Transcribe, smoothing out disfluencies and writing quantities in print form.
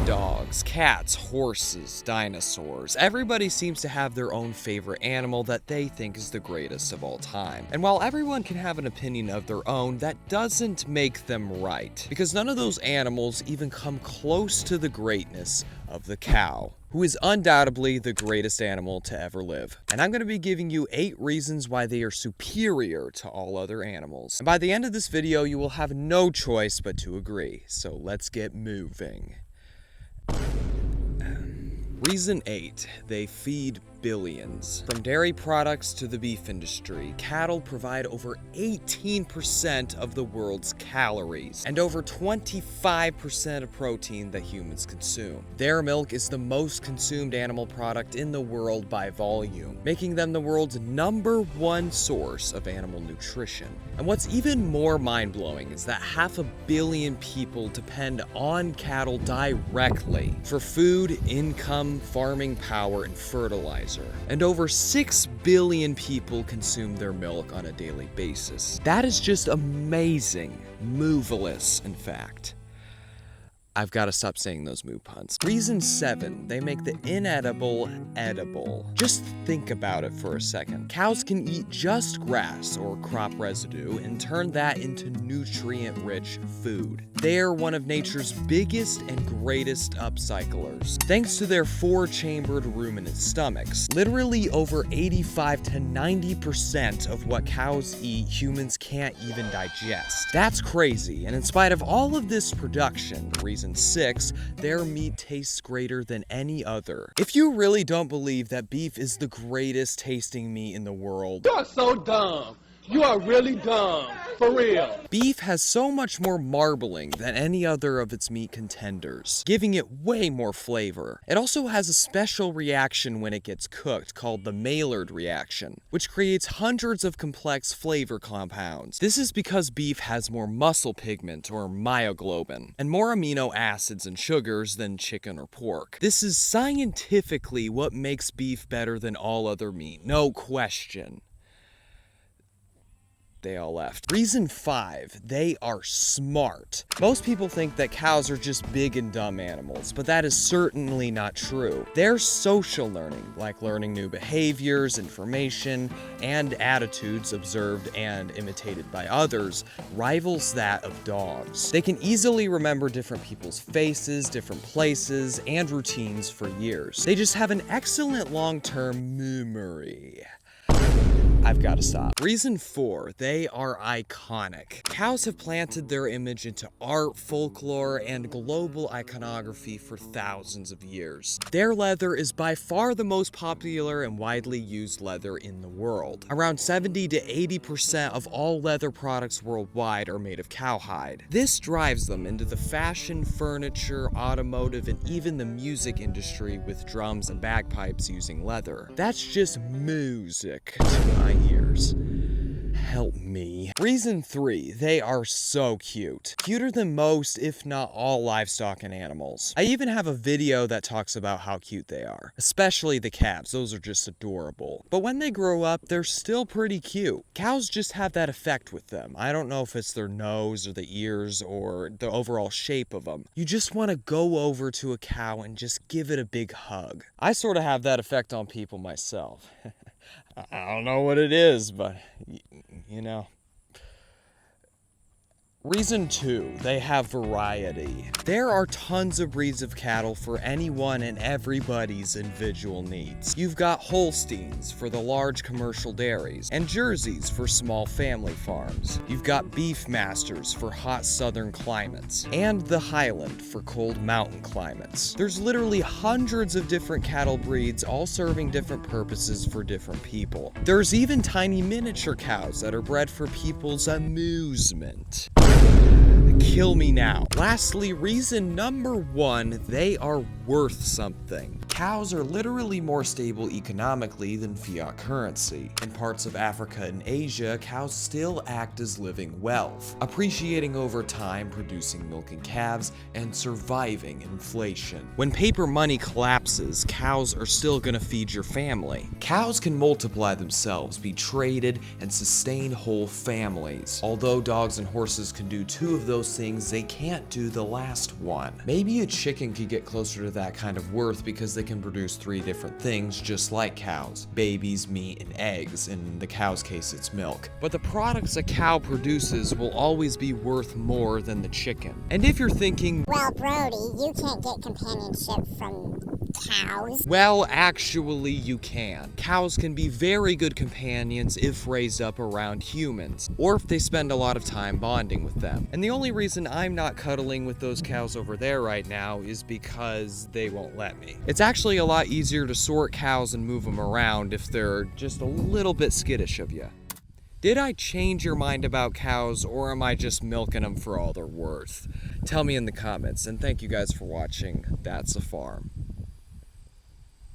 Dogs, cats, horses, dinosaurs. Everybody seems to have their own favorite animal that they think is the greatest of all time. And while everyone can have an opinion of their own, that doesn't make them right. Because none of those animals even come close to the greatness of the cow, who is undoubtedly the greatest animal to ever live. And I'm going to be giving you 8 reasons why they are superior to all other animals. And by the end of this video, you will have no choice but to agree. So let's get moving. Reason 8, they feed billions. From dairy products to the beef industry, cattle provide over 18% of the world's calories and over 25% of protein that humans consume. Their milk is the most consumed animal product in the world by volume, making them the world's #1 source of animal nutrition. And what's even more mind-blowing is that 500 million people depend on cattle directly for food, income, farming power, and fertilizer. And over 6 billion people consume their milk on a daily basis. That is just amazing. Moveless, in fact. I've got to stop saying those moo puns. Reason 7, they make the inedible edible. Just think about it for a second. Cows can eat just grass or crop residue and turn that into nutrient-rich food. They're one of nature's biggest and greatest upcyclers. Thanks to their 4-chambered ruminant stomachs, literally over 85 to 90% of what cows eat, humans can't even digest. That's crazy, and in spite of all of this production, reason 6, their meat tastes greater than any other. If you really don't believe that beef is the greatest tasting meat in the world, you're so dumb. You are really dumb. For real. Beef has so much more marbling than any other of its meat contenders, giving it way more flavor. It also has a special reaction when it gets cooked called the Maillard reaction, which creates hundreds of complex flavor compounds. This is because beef has more muscle pigment, or myoglobin, and more amino acids and sugars than chicken or pork. This is scientifically what makes beef better than all other meat, no question. They all left. Reason 5, they are smart. Most people think that cows are just big and dumb animals, but that is certainly not true. Their social learning, like learning new behaviors, information, and attitudes observed and imitated by others, rivals that of dogs. They can easily remember different people's faces, different places, and routines for years. They just have an excellent long-term memory. I've got to stop. Reason 4, they are iconic. Cows have planted their image into art, folklore, and global iconography for thousands of years. Their leather is by far the most popular and widely used leather in the world. Around 70 to 80% of all leather products worldwide are made of cowhide. This drives them into the fashion, furniture, automotive, and even the music industry with drums and bagpipes using leather. That's just music to my ears. Help me. Reason 3, they are so cute. Cuter than most, if not all, livestock and animals. I even have a video that talks about how cute they are. Especially the calves, those are just adorable. But when they grow up, they're still pretty cute. Cows just have that effect with them. I don't know if it's their nose or the ears or the overall shape of them. You just want to go over to a cow and just give it a big hug. I sort of have that effect on people myself. I don't know what it is, but, you know. Reason 2, they have variety. There are tons of breeds of cattle for anyone and everybody's individual needs. You've got Holsteins for the large commercial dairies, and Jerseys for small family farms. You've got Beefmasters for hot southern climates, and the Highland for cold mountain climates. There's literally hundreds of different cattle breeds, all serving different purposes for different people. There's even tiny miniature cows that are bred for people's amusement. Kill me now. Lastly, reason number 1, they are worth something. Cows are literally more stable economically than fiat currency. In parts of Africa and Asia, cows still act as living wealth, appreciating over time, producing milk and calves, and surviving inflation. When paper money collapses, cows are still gonna feed your family. Cows can multiply themselves, be traded, and sustain whole families. Although dogs and horses can do 2 of those those things, they can't do the last one. Maybe a chicken could get closer to that kind of worth because they can produce 3 different things just like cows: babies, meat, and eggs. In the cow's case, it's milk. But the products a cow produces will always be worth more than the chicken. And if you're thinking, well, Brody, you can't get companionship from cows. well, actually you can. Cows can be very good companions if raised up around humans, or if they spend a lot of time bonding with them. And the only reason I'm not cuddling with those cows over there right now is because they won't let me. It's actually a lot easier to sort cows and move them around if they're just a little bit skittish of you. Did I change your mind about cows, or am I just milking them for all they're worth? Tell me in the comments, and thank you guys for watching That's a Farm.